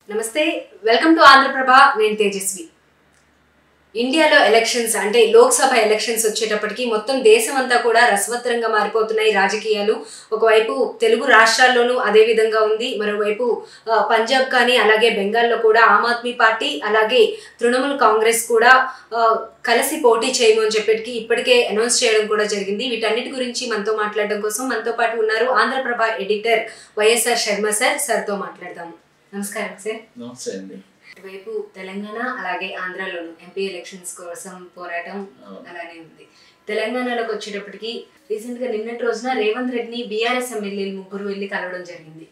నమస్తే, welcome to Andhraprabha. నేను తేజస్వి. ఇండియాలో ఎలక్షన్స్ అంటే లోక్సభ ఎలక్షన్స్ వచ్చేటప్పటికి మొత్తం దేశం అంతా కూడా రసవత్తరంగా మారిపోతున్నాయి రాజకీయాలు. ఒకవైపు తెలుగు రాష్ట్రాల్లోనూ అదే విధంగా ఉంది. మరోవైపు పంజాబ్ కానీ అలాగే బెంగాల్లో కూడా ఆమ్ ఆద్మీ పార్టీ అలాగే తృణమూల్ కాంగ్రెస్ కూడా కలిసి పోటీ చేయము అని చెప్పేటికి ఇప్పటికే అనౌన్స్ చేయడం కూడా జరిగింది. వీటన్నిటి గురించి మనతో మాట్లాడడం కోసం మనతో పాటు ఉన్నారు ఆంధ్రప్రభ ఎడిటర్ వైఎస్ఆర్ శర్మ సార్. సార్తో మాట్లాడదాము. నమస్కారం సార్. నమస్తే అండి. ఇటువైపు తెలంగాణ అలాగే ఆంధ్రాలోను ఎంపీ ఎలక్షన్స్ కోసం పోరాటం అలానే ఉంది. తెలంగాణలోకి వచ్చేటప్పటికి రీసెంట్గా నిన్నటి రోజున రేవంత్ రెడ్డిని బీఆర్ఎస్ ఎమ్మెల్యేలు 3 వెళ్ళి కలవడం జరిగింది.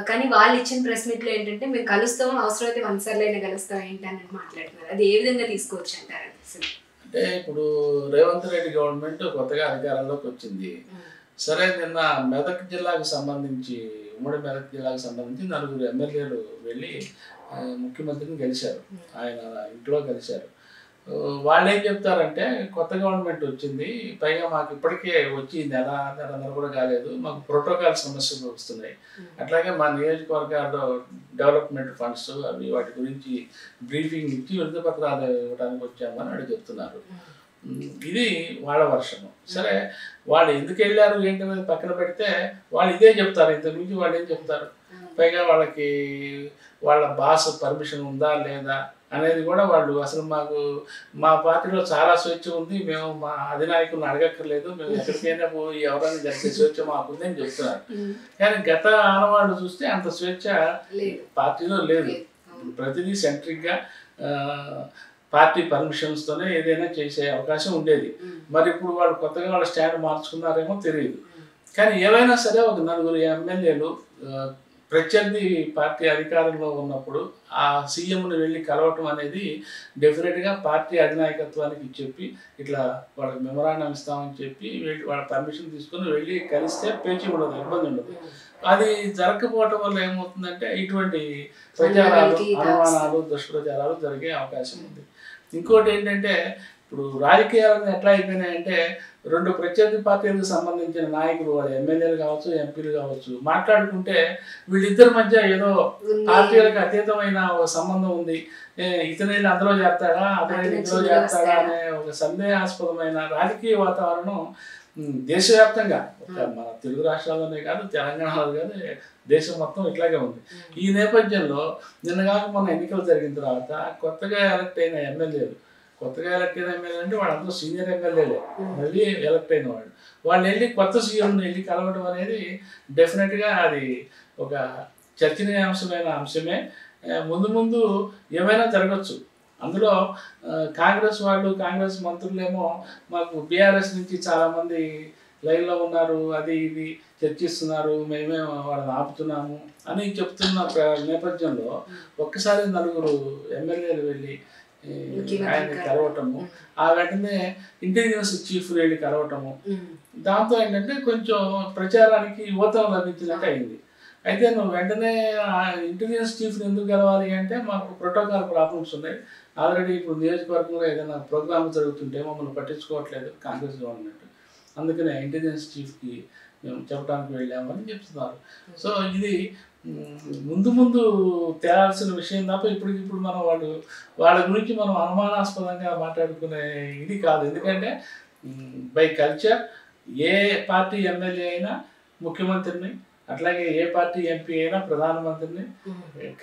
కానీ వాళ్ళు ఇచ్చిన ప్రెస్ మీట్లో ఏంటంటే మేము కలుస్తాం, అవసరమైతే 1 సార్లైనా కలుస్తాం ఏంటి అన్నట్టు మాట్లాడుతున్నారు. అది ఏ విధంగా తీసుకోవచ్చు అంటారు? అంటే ఇప్పుడు రేవంత్ రెడ్డి గవర్నమెంట్ కొత్తగా అధికారంలోకి వచ్చింది. సరే, నిన్న మెదక్ జిల్లాకు సంబంధించి ఉమ్మడి మెదక్ జిల్లాకు సంబంధించి 4 ఎమ్మెల్యేలు వెళ్ళి ముఖ్యమంత్రిని కలిశారు. ఆయన ఇంట్లో కలిశారు. వాళ్ళు ఏం చెప్తారంటే కొత్త గవర్నమెంట్ వచ్చింది, పైగా మాకు ఇప్పటికే వచ్చి నెలన్నర కూడా కాలేదు, మాకు ప్రోటోకాల్ సమస్యలు వస్తున్నాయి, అట్లాగే మా నియోజకవర్గాల్లో డెవలప్మెంట్ ఫండ్స్ అవి వాటి గురించి బ్రీఫింగ్ ఇచ్చి విడుదల పత్రాలు ఇవ్వడానికి వచ్చామని వాళ్ళు చెప్తున్నారు. ఇది వాళ్ళ వర్షము. సరే, వాళ్ళు ఎందుకు వెళ్ళారు ఏంటనేది పక్కన పెడితే వాళ్ళు ఇదే చెప్తారు. ఇంతకుమించి వాళ్ళు ఏం చెప్తారు? పైగా వాళ్ళకి వాళ్ళ బాస్ పర్మిషన్ ఉందా లేదా అనేది కూడా వాళ్ళు అసలు మా పార్టీలో చాలా స్వేచ్ఛ ఉంది, మేము మా అధినాయకులను అడగక్కర్లేదు, మేము ఎక్కడికైనా పోయి ఎవరైనా జరిగే స్వేచ్ఛ మాకుందని చెప్తున్నారు. కానీ గత ఆనవాళ్ళు చూస్తే అంత స్వేచ్ఛ పార్టీలో లేదు. ప్రతిదీ సెంట్రిక్గా పార్టీ పర్మిషన్స్తోనే ఏదైనా చేసే అవకాశం ఉండేది. మరి ఇప్పుడు వాళ్ళు కొత్తగా వాళ్ళ స్టాండ్ మార్చుకున్నారేమో తెలియదు. కానీ ఏవైనా సరే ఒక 4 ఎమ్మెల్యేలు ప్రత్యర్థి పార్టీ అధికారంలో ఉన్నప్పుడు ఆ సీఎంని వెళ్ళి కలవటం అనేది డెఫినెట్గా పార్టీ అధినాయకత్వానికి చెప్పి ఇట్లా వాళ్ళకి మెమరాండం ఇస్తామని చెప్పి వాళ్ళ పర్మిషన్ తీసుకొని వెళ్ళి కలిస్తే పేచీ ఉండదు, ఇబ్బంది ఉండదు. అది జరగకపోవటం వల్ల ఏమవుతుందంటే ఇటువంటి ప్రచారాలు, అనుమానాలు, దుష్ప్రచారాలు జరిగే అవకాశం ఉంది. ఇంకోటి ఏంటంటే ఇప్పుడు రాజకీయాలను ఎట్లా అయిపోయినాయంటే 2 ప్రత్యర్థి పార్టీలకు సంబంధించిన నాయకులు, వాళ్ళు ఎమ్మెల్యేలు కావచ్చు, ఎంపీలు కావచ్చు, మాట్లాడుకుంటే వీళ్ళిద్దరి మధ్య ఏదో పార్టీలకు అతీతమైన ఒక సంబంధం ఉంది, ఇతను అందులో చేస్తాడా అతను ఇందులో చేస్తాడా అనే ఒక సందేహాస్పదమైన రాజకీయ వాతావరణం దేశవ్యాప్తంగా, మన తెలుగు రాష్ట్రాల్లోనే కాదు, తెలంగాణలో కాదు, దేశం మొత్తం ఇట్లాగే ఉంది. ఈ నేపథ్యంలో నిన్నగాక మన ఎన్నికలు జరిగిన తర్వాత కొత్తగా ఎలక్ట్ అయిన ఎమ్మెల్యేలు అంటే వాళ్ళందరూ సీనియర్ ఎమ్మెల్యేలే, మళ్ళీ ఎలక్ట్ అయిన వాళ్ళు వెళ్ళి కొత్త సీఎంని వెళ్ళి కలవడం అనేది డెఫినెట్గా అది ఒక చర్చనీయాంశమైన అంశమే. ముందు ఏమైనా జరగచ్చు. అందులో కాంగ్రెస్ మంత్రులేమో మాకు బీఆర్ఎస్ నుంచి చాలామంది లైన్లో ఉన్నారు, అది ఇది చర్చిస్తున్నారు, మేమే వాళ్ళని ఆపుతున్నాము అని చెప్తున్న నేపథ్యంలో ఒక్కసారి 4 ఎమ్మెల్యేలు వెళ్ళి ఆయన్ని కలవటము, ఆ వెంటనే ఇంటెలిజెన్స్ చీఫ్ వెళ్ళి కలవటము, దాంతో ఏంటంటే కొంచెం ప్రచారానికి ఊతం లభించినట్టు అయింది. అయితే నువ్వు వెంటనే ఇంటెలిజెన్స్ చీఫ్ని ఎందుకు కలవాలి అంటే మాకు ప్రోటోకాల్ ప్రాబ్లమ్స్ ఉన్నాయి, ఆల్రెడీ ఇప్పుడు నియోజకవర్గంలో ఏదైనా ప్రోగ్రామ్ జరుగుతుంటే మమ్మల్ని పట్టించుకోవట్లేదు కాంగ్రెస్ గవర్నమెంట్, అందుకనే ఇంటెలిజెన్స్ చీఫ్కి మేము చెప్పడానికి వెళ్ళామని చెప్తున్నారు. సో ఇది ముందు తేలాల్సిన విషయం తప్ప ఇప్పుడు మనం వాళ్ళ గురించి మనం అనుమానాస్పదంగా మాట్లాడుకునే ఇది కాదు. ఎందుకంటే by culture A party MLA అయినా ముఖ్యమంత్రిని, అట్లాగే ఏ పార్టీ ఎంపీ అయినా ప్రధానమంత్రిని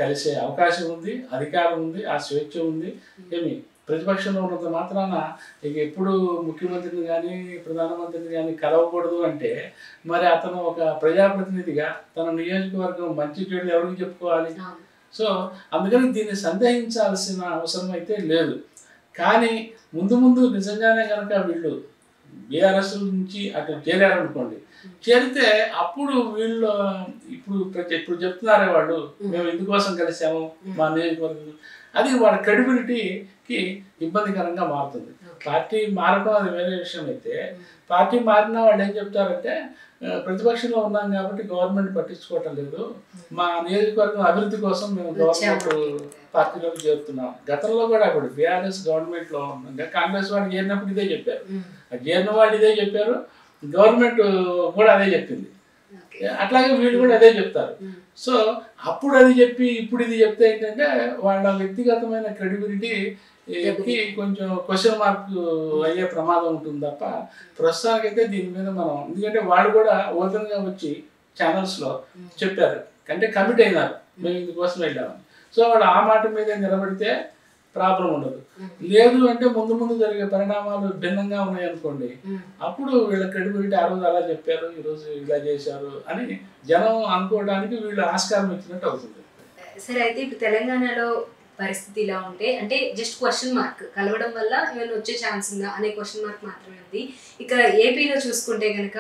కలిసే అవకాశం ఉంది, అధికారం ఉంది, ఆ స్వేచ్ఛ ఉంది. ఏమి ప్రతిపక్షంలో ఉన్నంత మాత్రాన ఇక ఎప్పుడు ముఖ్యమంత్రిని కానీ ప్రధానమంత్రిని కానీ కలవకూడదు అంటే మరి అతను ఒక ప్రజాప్రతినిధిగా తన నియోజకవర్గం మంచి చెడులు ఎవరికి చెప్పుకోవాలి? సో అందుకని దీన్ని సందేహించాల్సిన అవసరం అయితే లేదు. కానీ ముందు నిజంగానే కనుక వీళ్ళు బీఆర్ఎస్ నుంచి అటు చేరారనుకోండి, చేరితే అప్పుడు వీళ్ళు ఇప్పుడు చెప్తున్నారే వాళ్ళు మేము ఇందుకోసం కలిసాము మా నియోజకవర్గం, అది వాళ్ళ క్రెడిబిలిటీకి ఇబ్బందికరంగా మారుతుంది. పార్టీ మారడం అది వేరే విషయం అయితే, పార్టీ మారినా వాళ్ళు ఏం చెప్తారంటే ప్రతిపక్షంలో ఉన్నాం కాబట్టి గవర్నమెంట్ పట్టించుకోవటం లేదు, మా నియోజకవర్గం అభివృద్ధి కోసం మేము గవర్నమెంట్ పార్టీలోకి చేరుతున్నాం. గతంలో కూడా ఇప్పుడు బీఆర్ఎస్ గవర్నమెంట్లో ఉండగా కాంగ్రెస్ వాళ్ళు చేరినప్పుడు ఇదే చెప్పారు, చేరిన వాళ్ళు ఇదే చెప్పారు, గవర్నమెంట్ కూడా అదే చెప్పింది. అట్లాగే వీళ్ళు కూడా అదే చెప్తారు. సో అప్పుడు అది చెప్పి ఇప్పుడు ఇది చెప్తే ఏంటంటే వాళ్ళ వ్యక్తిగతమైన క్రెడిబిలిటీ కొంచెం క్వశ్చన్ మార్క్ అయ్యే ప్రమాదం ఉంటుంది తప్ప ప్రస్తుతానికైతే దీని మీద మనం, ఎందుకంటే వాళ్ళు కూడా ఓపెన్గా వచ్చి ఛానల్స్లో చెప్పారు, అంటే కమిట్ అయినారు మేము ఇందుకోసం వెళ్ళామని. సో వాళ్ళు ఆ మాట మీద నిలబడితే ప్రాబ్లం ఉండదు. లేదు అంటే ముందు ముందు జరిగే పరిణామాలు భిన్నంగా ఉన్నాయనుకోండి, అప్పుడు వీళ్ళ క్రెడిబిలిటీ ఆ రోజు అలా చెప్పారు, ఈరోజు ఇలా చేశారు అని జనం అనుకోవడానికి వీళ్ళు ఆస్కారం ఇచ్చినట్టు అవుతుంది. సరే, అయితే ఇప్పుడు తెలంగాణలో పరిస్థితి ఇలా ఉంటే, అంటే జస్ట్ క్వశ్చన్ మార్క్, కలవడం వల్ల ఏమైనా వచ్చే ఛాన్స్ ఉందా అనే క్వశ్చన్ మార్క్ మాత్రమే ఉంది. ఇక ఏపీలో చూసుకుంటే కనుక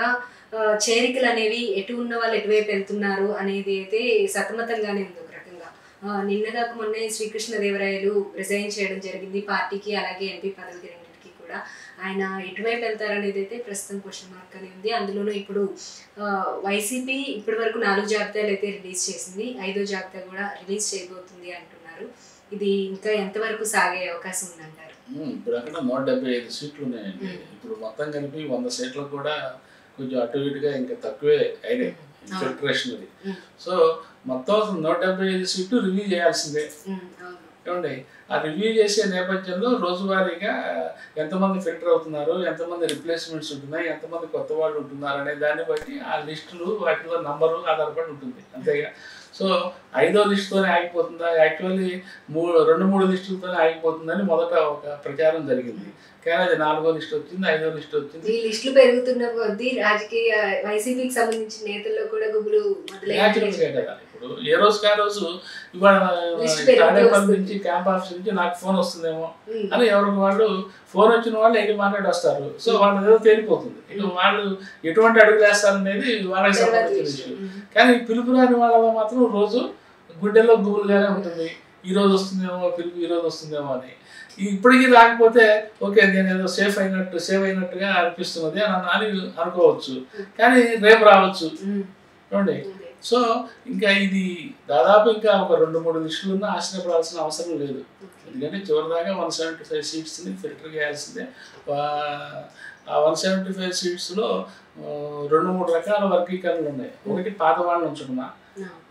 చేరికలు అనేవి ఎటు ఉన్న వాళ్ళు ఎటువైపు వెళ్తున్నారు అనేది అయితే సతమతంగానే ఉంది ఒక రకంగా. నిన్నగాక మొన్నే శ్రీకృష్ణదేవరాయలు రిజైన్ చేయడం జరిగింది పార్టీకి, అలాగే ఎంపీ పదవికి రెండింటికి కూడా. ఆయన ఎటువైపు వెళ్తారనేది అయితే ప్రస్తుతం క్వశ్చన్ మార్క్ అని ఉంది. అందులోనూ ఇప్పుడు వైసీపీ ఇప్పటి వరకు 4 జాబితాలు అయితే రిలీజ్ చేసింది, 5వ జాబితా కూడా రిలీజ్ చేయబోతుంది అంటున్నారు. ఇది ఇంకా ఎంతవరకు సాగే అవకాశం ఉందంటారు? ఇప్పుడు అక్కడ 175 సీట్లు ఉన్నాయండి. ఇప్పుడు మొత్తం కలిపి 100 సీట్లకు కూడా కొంచెం అటు ఇటుగా ఇంకా తక్కువే అయినాయి ఫిల్టరేషన్. సో మొత్తం 175 సీట్లు రివ్యూ చేయాల్సిందే. ఏమండి, ఆ రివ్యూ చేసే నేపథ్యంలో రోజువారీగా ఎంతమంది ఫిల్టర్ అవుతున్నారు, ఎంతమంది రిప్లేస్మెంట్స్ ఉంటున్నాయి, ఎంతమంది కొత్త వాళ్ళు ఉంటున్నారు అనే దాన్ని బట్టి ఆ లిస్టులు వాటిలో నంబరు ఆధారపడి ఉంటుంది అంతేగా. సో 5వ లిస్టుతోనే ఆగిపోతుందా, యాక్చువల్లీ 2-3 లిస్టులతోనే ఆగిపోతుందని మొదట ఒక ప్రచారం జరిగింది. కానీ అది 4వ లిస్ట్ వచ్చింది, 5వ లిస్ట్ వచ్చింది. ఈ లిస్టులు పెరుగుతున్న కొద్దీ రాజకీయ వైసీపీకి సంబంధించిన నేతల్లో కూడా గుబులు మొదలయ్యాయి కదా. ఇప్పుడు ఏ రోజుకి ఆ రోజు ఇవాళ తాడేపల్లి నుంచి క్యాంప్ ఆఫీస్ నుంచి నాకు ఫోన్ వస్తుందేమో అని ఎవరికి వాళ్ళు ఫోన్ వచ్చిన వాళ్ళు ఎన్ని మాట్లాడి వస్తారు. సో వాళ్ళ ఏదో తేలిపోతుంది. ఇక వాళ్ళు ఎటువంటి అడుగులు వేస్తారనేది వాళ్ళకి సంబంధించిన విషయం. కానీ పిలుపు రాని వాళ్ళలో మాత్రం రోజు గుండెల్లో గుబులుగానే ఉంటుంది, ఈ రోజు వస్తుందేమో పిలుపు, ఈ రోజు వస్తుందేమో అని. ఇప్పటికీ రాకపోతే ఓకే నేను ఏదో సేవ్ అయినట్టుగా అనిపిస్తున్నది అని అనుకోవచ్చు, కానీ రేపు రావచ్చు చూడండి. సో ఇంకా ఇది దాదాపు ఇంకా ఒక 2-3 లిస్టులు ఉన్నా ఆశ్చర్యపడాల్సిన అవసరం లేదు. ఎందుకంటే చివరిదాకా 175 సీట్స్ని ఫిల్టర్ చేయాల్సిందే. ఆ 175 సీట్స్లో 2-3 రకాల వర్గీకరణలు ఉన్నాయి. ఒకటి పాతవాడిని ఉంచడమా,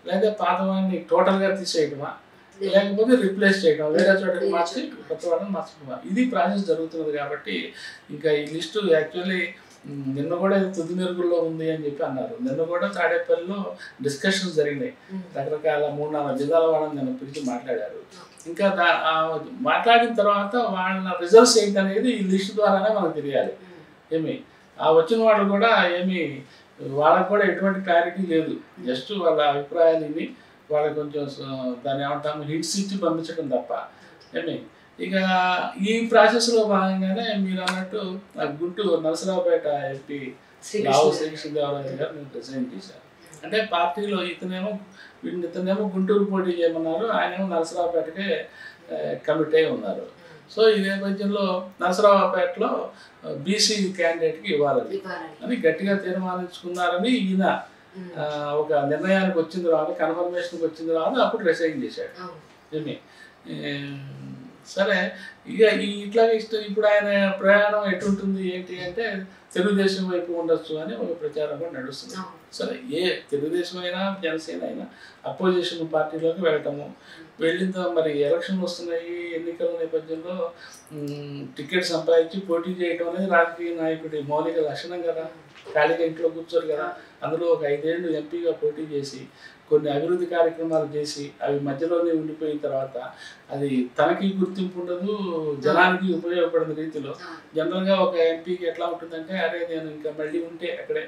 లేదా పాతవాడిని టోటల్గా తీసేయడమా, లేకపోతే రిప్లేస్ చేయడం, వేరే చోటకి మార్చి కొత్త వాళ్ళని మార్చడమా. ఇది ప్రాసెస్ జరుగుతున్నది. కాబట్టి ఇంకా ఈ లిస్టు యాక్చువల్లీ నిన్న కూడా తుది మెరుగుల్లో ఉంది అని చెప్పి అన్నారు. నిన్న కూడా తాడేపల్లిలో డిస్కషన్స్ జరిగినాయి. రకరకాల 3-4 జిల్లాల వాళ్ళని నిన్న పిలిచి మాట్లాడారు. ఇంకా మాట్లాడిన తర్వాత వాళ్ళ రిజల్ట్స్ ఏంటనేది ఈ లిస్టు ద్వారానే మనకు తెలియాలి. ఆ వచ్చిన వాళ్ళు కూడా వాళ్ళకు కూడా ఎటువంటి క్లారిటీ లేదు. జస్ట్ వాళ్ళ అభిప్రాయాలు విని వాళ్ళకి కొంచెం దాన్ని ఏమంటాము హిట్స్ ఇచ్చి పంపించడం తప్ప. ఇక ఈ ప్రాసెస్లో భాగంగానే మీరు అన్నట్టు గుంటూరు నరసరావుపేట ఎంపీ రావు శ్రీకృష్ణదేవరాయలు గారు నేను రిజైన్ చేశాను. అంటే పార్టీలో ఇతనేమో గుంటూరు పోటీ చేయమన్నారు, ఆయనేమో నరసరావుపేటకే కమిట్ అయి ఉన్నారు. సో ఈ నేపథ్యంలో నరసరావుపేటలో బీసీ క్యాండిడేట్కి ఇవ్వాలని అని గట్టిగా తీర్మానించుకున్నారని ఈయన ఒక నిర్ణయానికి వచ్చిన తర్వాత, కన్ఫర్మేషన్కి వచ్చిన తర్వాత అప్పుడు రిజైన్ చేశాడు. సరే, ఇక ఇట్లాగే ఇప్పుడు ఆయన ప్రయాణం ఎటుంటుంది ఏంటి అంటే తెలుగుదేశం వైపు ఉండొచ్చు అని ఒక ప్రచారం కూడా నడుస్తుంది. సరే, ఏ తెలుగుదేశం అయినా జనసేన అయినా అపోజిషన్ పార్టీలోకి వెళ్ళటము, వెళ్ళిన మరి ఎలక్షన్లు వస్తున్నాయి, ఎన్నికల నేపథ్యంలో టికెట్ సంపాదించి పోటీ చేయడం అనేది రాజకీయ నాయకుడి మౌలిక లక్షణం కదా. ఖాళీగా ఇంట్లో కూర్చోరు కదా. అందులో ఒక 5 ఏళ్ళు ఎంపీగా పోటీ చేసి కొన్ని అభివృద్ధి కార్యక్రమాలు చేసి అవి మధ్యలోనే ఉండిపోయిన తర్వాత అది తనకి గుర్తింపు ఉండదు, జనానికి ఉపయోగపడిన రీతిలో. జనరల్గా ఒక ఎంపీకి ఎట్లా ఉంటుందంటే, అరే నేను ఇంకా మళ్ళీ ఉంటే అక్కడే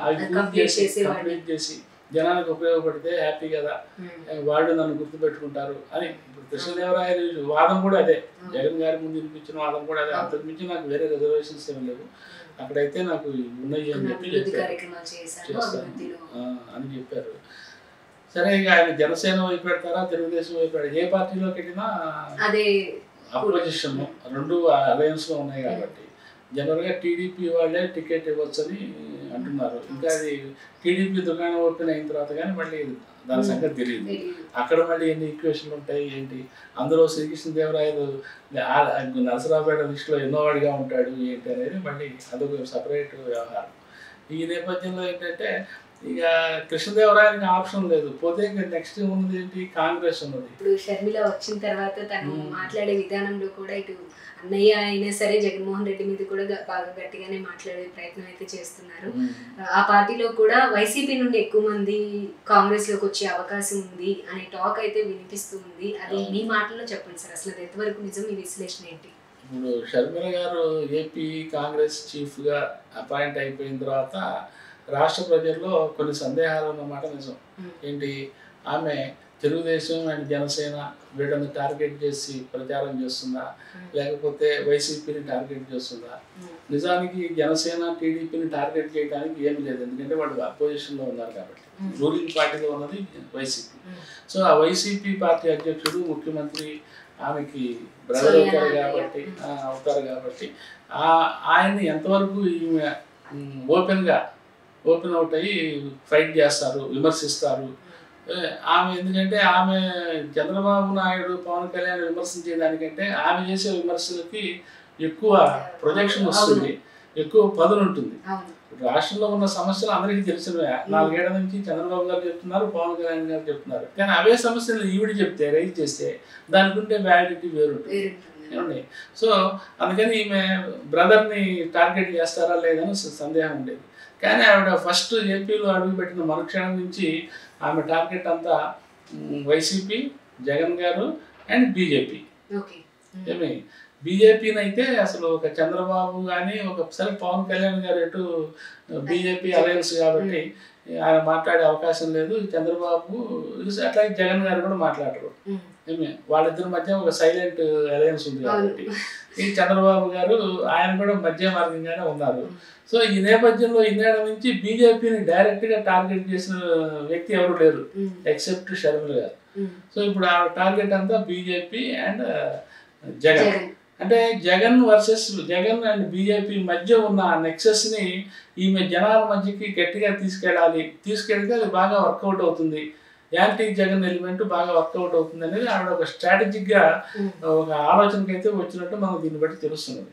అవి కంప్లీట్ చేసి జనానికి ఉపయోగపడితే హ్యాపీ కదా, వాళ్ళు నన్ను గుర్తుపెట్టుకుంటారు అని. ఇప్పుడు కృష్ణదేవరాయలు వాదం కూడా అదే, జగన్ గారి ముందు వినిపించిన వాదం కూడా అదే. అంతకుమించి నాకు వేరే రిజర్వేషన్స్ ఏమి లేవు, అక్కడైతే నాకు ఉన్నాయి అని చెప్పి చేస్తాను అని చెప్పారు. సరే, ఇక ఆయన జనసేన వైపు పెడతారా, తెలుగుదేశం వైపు పెడతారా, ఏ పార్టీలోకి వెళ్ళినా అపోజిషన్ 2 అలయన్స్లో ఉన్నాయి కాబట్టి జనరల్గా టీడీపీ వాళ్ళే టికెట్ ఇవ్వచ్చని అంటున్నారు. ఇంకా అది టీడీపీ దుకాణం ఓపెన్ అయిన తర్వాత కానీ మళ్ళీ దాని సంగతి తెలియదు. అక్కడ మళ్ళీ ఎన్ని ఈక్వేషన్లు ఉంటాయి ఏంటి, అందులో శ్రీకృష్ణదేవరాయలు నరసరావుపేట లిస్టులో ఎన్నోవాడిగా ఉంటాడు ఏంటి అనేది మళ్ళీ అదొక సపరేట్ వ్యవహారం. ఈ నేపథ్యంలో ఏంటంటే ఇక కృష్ణదేవరాయలకి ఆప్షన్ లేదు, పోతే ఇంకా నెక్స్ట్ ఉన్నది ఏంటి, కాంగ్రెస్ ఉన్నది. ఇప్పుడు షర్మిల వచ్చిన తర్వాత తను మాట్లాడే విధానంలో కూడా ఇటు అన్నయ్య అయినా సరే జగన్మోహన్ రెడ్డి మీద కూడా బాగా గట్టిగానే మాట్లాడే ప్రయత్నం అయితే చేస్తున్నారు. ఆ పార్టీలో కూడా వైసీపీ నుండి ఎక్కువ మంది కాంగ్రెస్ లోకి వచ్చే అవకాశం ఉంది అనే టాక్ అయితే వినిపిస్తూ ఉంది. అది మీ మాటల్లో చెప్పండి సార్, అసలు అది ఎంతవరకు నిజం, మీ విశ్లేషణ ఏంటి? ఇప్పుడు షర్మిల గారు ఏపీ కాంగ్రెస్ చీఫ్గా అపాయింట్ అయిపోయిన తర్వాత రాష్ట్ర ప్రజల్లో కొన్ని సందేహాలు అన్నమాట నిజం. ఏంటి, ఆమె తెలుగుదేశం అండ్ జనసేన వీళ్ళని టార్గెట్ చేసి ప్రచారం చేస్తుందా, లేకపోతే వైసీపీని టార్గెట్ చేస్తుందా? నిజానికి జనసేన టీడీపీని టార్గెట్ చేయడానికి ఏమీ లేదు, ఎందుకంటే వాళ్ళు అపోజిషన్లో ఉన్నారు కాబట్టి. రూలింగ్ పార్టీలో ఉన్నది వైసీపీ. సో ఆ వైసీపీ పార్టీ అధ్యక్షుడు ముఖ్యమంత్రి ఆమెకి బ్రదర్ అవుతారు కాబట్టి ఆయన్ని ఎంతవరకు ఈమె ఓపెన్ అవుట్ అయ్యి ఫైట్ చేస్తారు, విమర్శిస్తారు. ఆమె ఎందుకంటే ఆమె చంద్రబాబు నాయుడు పవన్ కళ్యాణ్ విమర్శించే దానికంటే ఆమె చేసే విమర్శలకి ఎక్కువ ప్రొజెక్షన్ వస్తుంది, ఎక్కువ పదును ఉంటుంది. రాష్ట్రంలో ఉన్న సమస్యలు అందరికీ తెలిసినవే, 4 ఏళ్ల నుంచి చంద్రబాబు గారు చెప్తున్నారు, పవన్ కళ్యాణ్ గారు చెప్తున్నారు. కానీ అవే సమస్యలు ఈవిడ చెప్తే, రైజ్ చేస్తే దానికి ఉంటే వ్యాలిడిటీ వేరుంటుంది ఏమండి. సో అందుకని ఈమె బ్రదర్ని టార్గెట్ చేస్తారా లేదని సందేహం ఉండేది. కానీ ఆవిడ ఫస్ట్ ఏపీలో అడుగుపెట్టిన మరుక్షణం నుంచి ఆమె టార్గెట్ అంతా వైసీపీ, జగన్ గారు అండ్ బీజేపీ. ఏమి బీజేపీని అయితే అసలు ఒక చంద్రబాబు కానీ ఒకసారి పవన్ కళ్యాణ్ గారు ఎటు బీజేపీ అలయన్స్ కాబట్టి ఆయన మాట్లాడే అవకాశం లేదు. చంద్రబాబు అట్లాగే జగన్ గారు కూడా మాట్లాడరు. ఏమి వాళ్ళిద్దరి మధ్య ఒక సైలెంట్ అలయన్స్ ఉంది కాబట్టి ఈ చంద్రబాబు గారు ఆయన కూడా మధ్య మార్గంగానే ఉన్నారు. సో ఈ నేపథ్యంలో ఇన్నేళ్ల నుంచి బీజేపీని డైరెక్ట్గా టార్గెట్ చేసిన వ్యక్తి ఎవరు లేరు ఎక్సెప్ట్ షర్మిల గారు. సో ఇప్పుడు ఆ టార్గెట్ అంతా బీజేపీ అండ్ జగన్. అంటే జగన్ అండ్ బీజేపీ మధ్య ఉన్న నెక్సెస్ని ఈమె జనాల మధ్యకి గట్టిగా తీసుకెళ్తే అది బాగా వర్కౌట్ అవుతుంది, యాంటీ జగన్ ఎలిమెంట్ బాగా వర్కౌట్ అవుతుంది అనేది ఆవిడ ఒక స్ట్రాటజిక్గా ఒక ఆలోచనకి అయితే వచ్చినట్టు మనకు దీన్ని బట్టి తెలుస్తున్నది.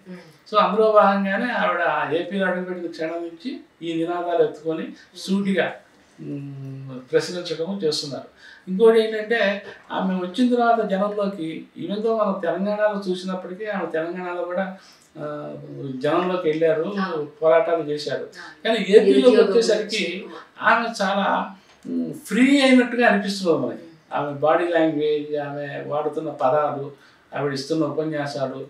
సో అందులో భాగంగానే ఆవిడ ఏపీలో అడుగుపెట్టిన క్షణం నుంచి ఈ నినాదాలు ఎత్తుకొని సూటిగా ప్రశ్నించడం చేస్తున్నారు. ఇంకోటి ఏంటంటే ఆమె వచ్చిన తర్వాత జనంలోకి ఈవెంతో మనం తెలంగాణలో చూసినప్పటికీ ఆమె తెలంగాణలో కూడా జనంలోకి వెళ్ళారు, పోరాటాలు చేశారు. కానీ ఏపీలోకి వచ్చేసరికి ఆమె చాలా ఫ్రీ అయినట్టుగా అనిపిస్తుంది మనకి. ఆమె బాడీ లాంగ్వేజ్, ఆమె వాడుతున్న పదాలు, ఆవిడ ఇస్తున్న ఉపన్యాసాలు,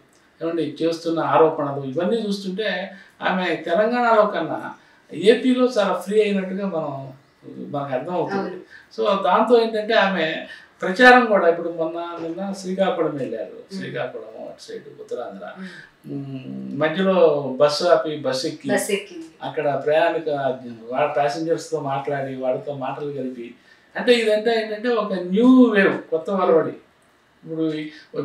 ఏమంటే చేస్తున్న ఆరోపణలు, ఇవన్నీ చూస్తుంటే ఆమె తెలంగాణలో కన్నా ఏపీలో చాలా ఫ్రీ అయినట్టుగా మనకు అర్థం అవుతుంది. సో దాంతో ఏంటంటే ఆమె ప్రచారం కూడా ఇప్పుడు నిన్న శ్రీకాకుళం వెళ్ళారు. శ్రీకాకుళం అటు సైడ్ ఉత్తరాంధ్ర మధ్యలో బస్సు ఎక్కి అక్కడ ప్యాసింజర్స్తో మాట్లాడి వాళ్ళతో మాటలు కలిపి, అంటే ఇదంతా ఏంటంటే ఒక న్యూ వేవ్, కొత్త వరవడి. ఇప్పుడు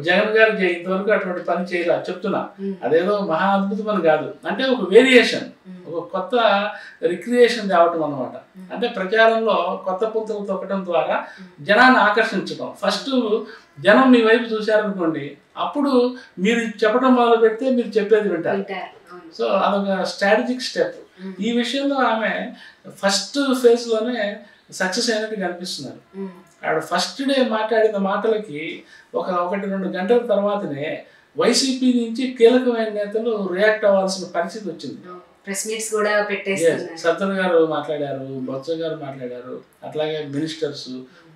జగన్ గారు ఇంతవరకు అటువంటి పని చేయాల చెప్తున్నా, అదేదో మహా అద్భుతం అని కాదు, అంటే ఒక వేరియేషన్, ఒక కొత్త రిక్రియేషన్ తేవటం అన్నమాట. అంటే ప్రచారంలో కొత్త పుంతలు తొక్కడం ద్వారా జనాన్ని ఆకర్షించడం. ఫస్ట్ జనం మీ వైపు చూశారనుకోండి, అప్పుడు మీరు చెప్పడం మొదలు పెడితే మీరు చెప్పేది వింటారు. సో అదొక స్ట్రాటజిక్ స్టెప్. ఈ విషయంలో ఆమె ఫస్ట్ ఫేజ్లోనే సక్సెస్ అయినట్టు కనిపిస్తున్నారు. ఆవిడ ఫస్ట్ డే మాట్లాడిన మాటలకి 1-2 గంటల తర్వాతనే వైసీపీ నుంచి కీలకమైన నేతలు రియాక్ట్ అవ్వాల్సిన పరిస్థితి వచ్చింది. సత్తర్ గారు మాట్లాడారు, బొత్స గారు మాట్లాడారు, అట్లాగే మినిస్టర్స్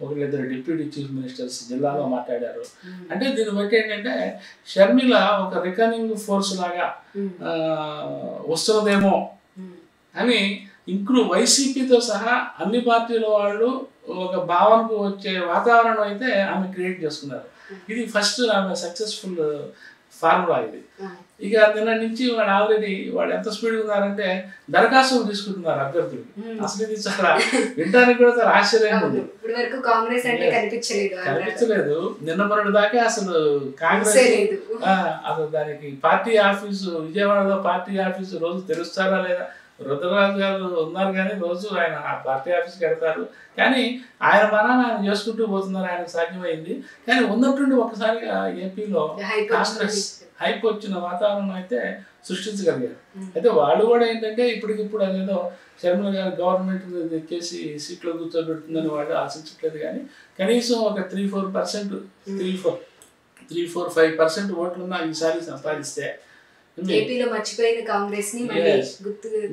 1-2 డిప్యూటీ చీఫ్ మినిస్టర్స్ జిల్లాలో మాట్లాడారు. అంటే దీన్ని బట్టి ఏంటంటే షర్మిల ఒక రికనింగ్ ఫోర్స్ లాగా వస్తున్నదేమో అని వైసీపీతో సహా అన్ని పార్టీల వాళ్ళు ఒక భావనకు వచ్చే వాతావరణం అయితే ఆమె క్రియేట్ చేసుకున్నారు. ఇది ఫస్ట్ ఆమె సక్సెస్ఫుల్ ఫార్ములా ఇది. ఇక నిన్న నుంచి వాళ్ళు ఎంత స్పీడ్గా ఉన్నారంటే దరఖాస్తులు తీసుకుంటున్నారు అభ్యర్థులు. అసలు ఇది చాలా వినడానికి కూడా చాలా ఆశ్చర్యంగా ఉంది. కనిపించలేదు. నిన్న మొన్నటి దాకా అసలు కాంగ్రెస్ అసలు దానికి పార్టీ ఆఫీసు, విజయవాడలో పార్టీ ఆఫీసు రోజు తెరుస్తారా లేదా రుద్రరాజు గారు ఉన్నారు కానీ రోజు ఆయన ఆ పార్టీ ఆఫీస్కి వెళ్తారు. కానీ ఆయన పనాన్ని ఆయన చేసుకుంటూ పోతున్నారు, ఆయనకు సాధ్యమైంది. కానీ ఉన్నట్టుండి ఒకసారిగా ఏపీలో కాంగ్రెస్ హైప్ వచ్చిన వాతావరణం అయితే సృష్టించగలిగారు. అయితే వాళ్ళు కూడా ఏంటంటే ఇప్పటికిప్పుడు అదేదో శర్మిల గారు గవర్నమెంట్ ఎక్కేసి సీట్లో కూర్చోబెడుతుందని వాళ్ళు ఆశించట్లేదు. కానీ కనీసం ఒక 3-4%, 3-4-5% ఓట్లున్నా ఈసారి సంపాదిస్తే ఏపీలో మర్చిపోయిన కాంగ్రెస్ ని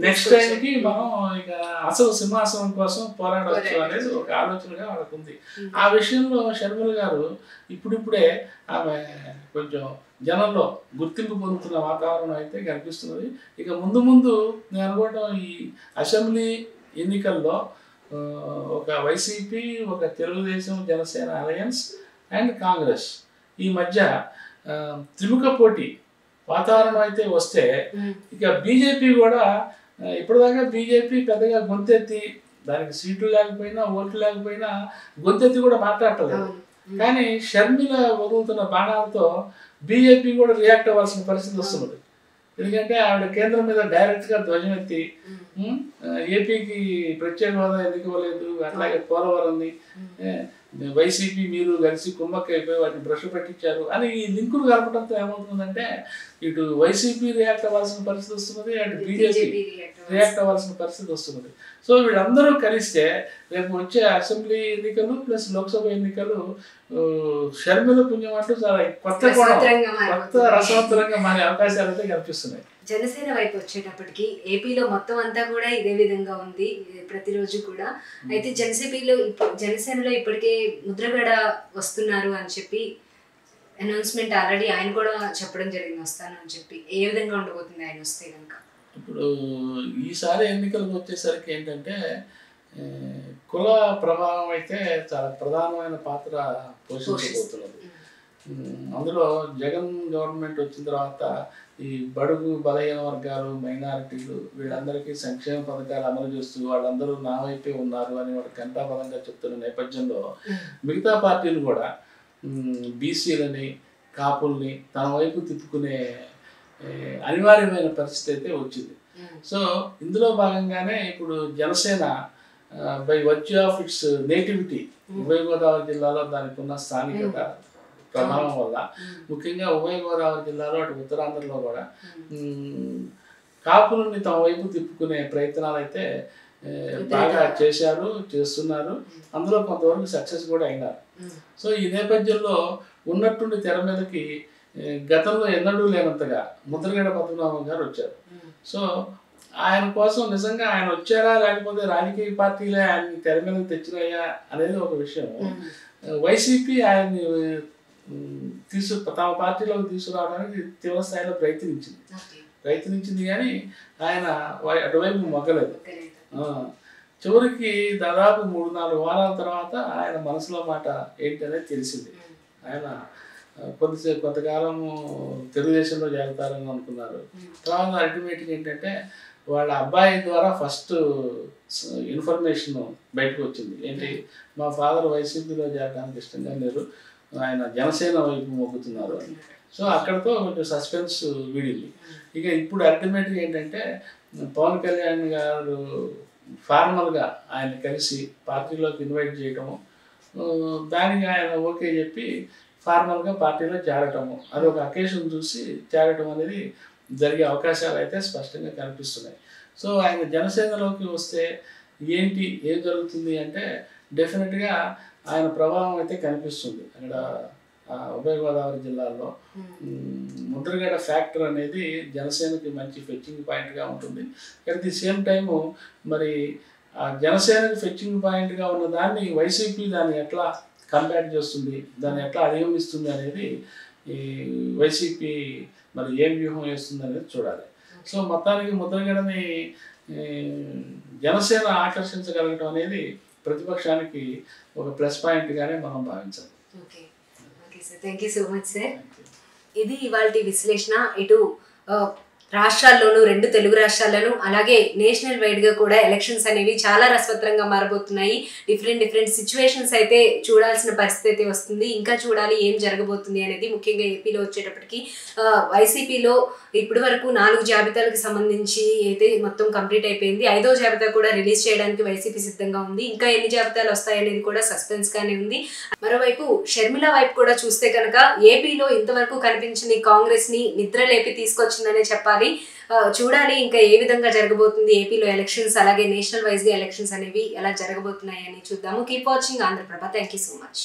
నెక్స్ట్ టైంకి మనం ఇక అసలు సింహాసనం కోసం పోరాడవచ్చు అనేది ఒక ఆలోచనగా వాళ్ళకు ఉంది. ఆ విషయంలో షర్మిల గారు ఇప్పుడిప్పుడే ఆమె కొంచెం జనంలో గుర్తింపు పొందుతున్న వాతావరణం అయితే కనిపిస్తున్నది. ఇక ముందు ముందు నేను అనుకోవటం ఈ అసెంబ్లీ ఎన్నికల్లో ఒక వైసీపీ, ఒక తెలుగుదేశం, జనసేన అలయన్స్ అండ్ కాంగ్రెస్ ఈ మధ్య త్రిముఖ పోటీ వాతావరణం అయితే వస్తే ఇక బీజేపీ కూడా ఇప్పటిదాకా బీజేపీ పెద్దగా గొంతెత్తి దానికి సీట్లు లేకపోయినా ఓట్లు లేకపోయినా గొంతెత్తి కూడా మాట్లాడలేదు. కానీ షర్మిల వదులుతున్న బాణాలతో బీజేపీ కూడా రియాక్ట్ అవ్వాల్సిన పరిస్థితి వస్తున్నది. ఎందుకంటే ఆవిడ కేంద్రం మీద డైరెక్ట్గా ధ్వజం ఎత్తి ఏపీకి ప్రత్యేక హోదా ఎందుకు ఇవ్వలేదు, అట్లాగే పోలవరంని వైసీపీ మీరు కలిసి కుమ్మక్కైపోయి వాటిని బ్రష్ పెట్టించారు అని ఈ లింకులు కలపడంతో ఏమవుతుందంటే ఇటు వైసీపీ రియాక్ట్ అవ్వాల్సిన పరిస్థితి వస్తున్నది, అటు బీజేపీ రియాక్ట్ అవ్వాల్సిన పరిస్థితి వస్తున్నది. సో వీళ్ళందరూ కలిస్తే రేపు వచ్చే అసెంబ్లీ ఎన్నికలు ప్లస్ లోక్సభ ఎన్నికలు షర్మిల పుణ్యం అంటూ చాలా కొత్త రసవత్తరంగా మారే అవకాశాలు అయితే కనిపిస్తున్నాయి. జనసేన వైపు వచ్చేటప్పటికి ఏపీలో మొత్తం అంతా కూడా ఇదే విధంగా ఉంది ప్రతిరోజు కూడా. అయితే జనసేనలో ఇప్పటికే ముద్రగడ వస్తున్నారు అని చెప్పి అనౌన్స్మెంట్ ఆల్రెడీ ఆయన కూడా చెప్పడం జరిగింది వస్తాను అని చెప్పి. ఏ విధంగా ఉండబోతుంది ఆయన వస్తే కనుక? ఇప్పుడు ఈసారి ఎన్నికలకు వచ్చేసరికి ఏంటంటే కుల ప్రభావం అయితే చాలా ప్రధానమైన పాత్ర పోషించబోతున్నది. అందులో జగన్ గవర్నమెంట్ వచ్చిన తర్వాత ఈ బడుగు బలహీన వర్గాలు, మైనారిటీలు వీళ్ళందరికీ సంక్షేమ పథకాలు అమలు చేస్తూ వాళ్ళందరూ నా వైపే ఉన్నారు అని వాడు కంటాపదంగా చెప్తున్న నేపథ్యంలో మిగతా పార్టీలు కూడా బీసీలని, కాపుల్ని తన వైపు తిప్పుకునే అనివార్యమైన పరిస్థితి అయితే వచ్చింది. సో ఇందులో భాగంగానే ఇప్పుడు Janasena by virtue of it's nativity, ఉభయ గోదావరి జిల్లాలో దానికి ఉన్న స్థానికత ప్రభావం వల్ల ముఖ్యంగా ఉభయ గోదావరి జిల్లాలో అటు ఉత్తరాంధ్రలో కూడా కాపులని తమ వైపు తిప్పుకునే ప్రయత్నాలు అయితే బాగా చేస్తున్నారు. అందులో కొంతవరకు సక్సెస్ కూడా అయినారు. సో ఈ నేపథ్యంలో ఉన్నట్టుండి తెర మీదకి గతంలో ఎన్నడూ లేనంతగా ముద్రగడ పద్మనాభం గారు వచ్చారు. సో ఆయన కోసం నిజంగా ఆయన వచ్చారా లేకపోతే రాజకీయ పార్టీలే ఆయన్ని తెర మీద తెచ్చినాయా అనేది ఒక విషయం. వైసీపీ ఆయన్ని తమ పార్టీలోకి తీసుకురావడానికి తీవ్ర స్థాయిలో ప్రయత్నించింది కానీ ఆయన అటువైపు మొగ్గలేదు. చివరికి దాదాపు 3-4 వారాల తర్వాత ఆయన మనసులో మాట ఏంటి అనేది తెలిసింది. ఆయన కొంతకాలము తెలుగుదేశంలో చేరతారని అనుకున్నారు. తర్వాత అల్టిమేట్గా ఏంటంటే వాళ్ళ అబ్బాయి ద్వారా ఫస్ట్ ఇన్ఫర్మేషన్ బయటకు వచ్చింది. ఏంటి, మా ఫాదర్ వైసీపీలో చేరడానికి ఇష్టంగా లేరు, ఆయన జనసేన వైపు మొగ్గుతున్నారు అని. సో అక్కడితో కొంచెం సస్పెన్స్ వీడింది. ఇక ఇప్పుడు అల్టిమేట్గా ఏంటంటే పవన్ కళ్యాణ్ గారు ఫార్మల్గా ఆయన కలిసి పార్టీలోకి ఇన్వైట్ చేయటము, దానికి ఆయన ఓకే చెప్పి ఫార్మల్గా పార్టీలో చేరటము, అది ఒక అకేషన్ చూసి చేరటం అనేది జరిగే అవకాశాలు అయితే స్పష్టంగా కనిపిస్తున్నాయి. సో ఆయన జనసేనలోకి వస్తే ఏం జరుగుతుంది అంటే డెఫినెట్గా ఆయన ప్రభావం అయితే కనిపిస్తుంది. అక్కడ ఉభయ గోదావరి జిల్లాలో ముద్రగడ ఫ్యాక్టర్ అనేది జనసేనకి మంచి ఫెచ్చింగ్ పాయింట్గా ఉంటుంది. అట్ ది సేమ్ టైము మరి ఆ జనసేనకి ఫెచ్చింగ్ పాయింట్గా ఉన్న దాన్ని వైసీపీ దాన్ని ఎట్లా కంబ్యాట్ చేస్తుంది, దాన్ని ఎట్లా అధిగమిస్తుంది అనేది ఈ వైసీపీ మరి ఏం వ్యూహం వేస్తుంది అనేది చూడాలి. సో మొత్తానికి ముద్రగడని జనసేన ఆకర్షించగలగడం అనేది ప్రతిపక్షానికి ఒక ప్లస్ పాయింట్గానే మనం భావించాలి. Okay sir, thank you so much sir. ఇది ఇవాళ విశ్లేషణ. ఇటు రాష్ట్రాల్లోనూ 2 తెలుగు రాష్ట్రాల్లోనూ అలాగే నేషనల్ వైడ్గా కూడా ఎలక్షన్స్ అనేవి చాలా రసవత్రంగా మారబోతున్నాయి. డిఫరెంట్ సిచ్యువేషన్స్ అయితే చూడాల్సిన పరిస్థితి అయితే వస్తుంది. ఇంకా చూడాలి ఏం జరగబోతుంది అనేది. ముఖ్యంగా ఏపీలో వచ్చేటప్పటికి వైసీపీలో ఇప్పటి వరకు 4 జాబితాలకు సంబంధించి అయితే మొత్తం కంప్లీట్ అయిపోయింది. 5వ జాబితా కూడా రిలీజ్ చేయడానికి వైసీపీ సిద్ధంగా ఉంది. ఇంకా ఎన్ని జాబితాలు వస్తాయనేది కూడా సస్పెన్స్ గానే ఉంది. మరోవైపు షర్మిల వైపు కూడా చూస్తే కనుక ఏపీలో ఇంతవరకు కనిపించిన కాంగ్రెస్ ని నిద్ర లేపి తీసుకొచ్చిందనే చెప్పాలి. చూడాలి ఇంకా ఏ విధంగా జరగబోతుంది ఏపీలో ఎలక్షన్స్, అలాగే నేషనల్ వైజ్ గా ఎలక్షన్స్ అనేవి ఎలా జరగబోతున్నాయి అని చూద్దాము. Keep watching Andhra Prabha. Thank you so much.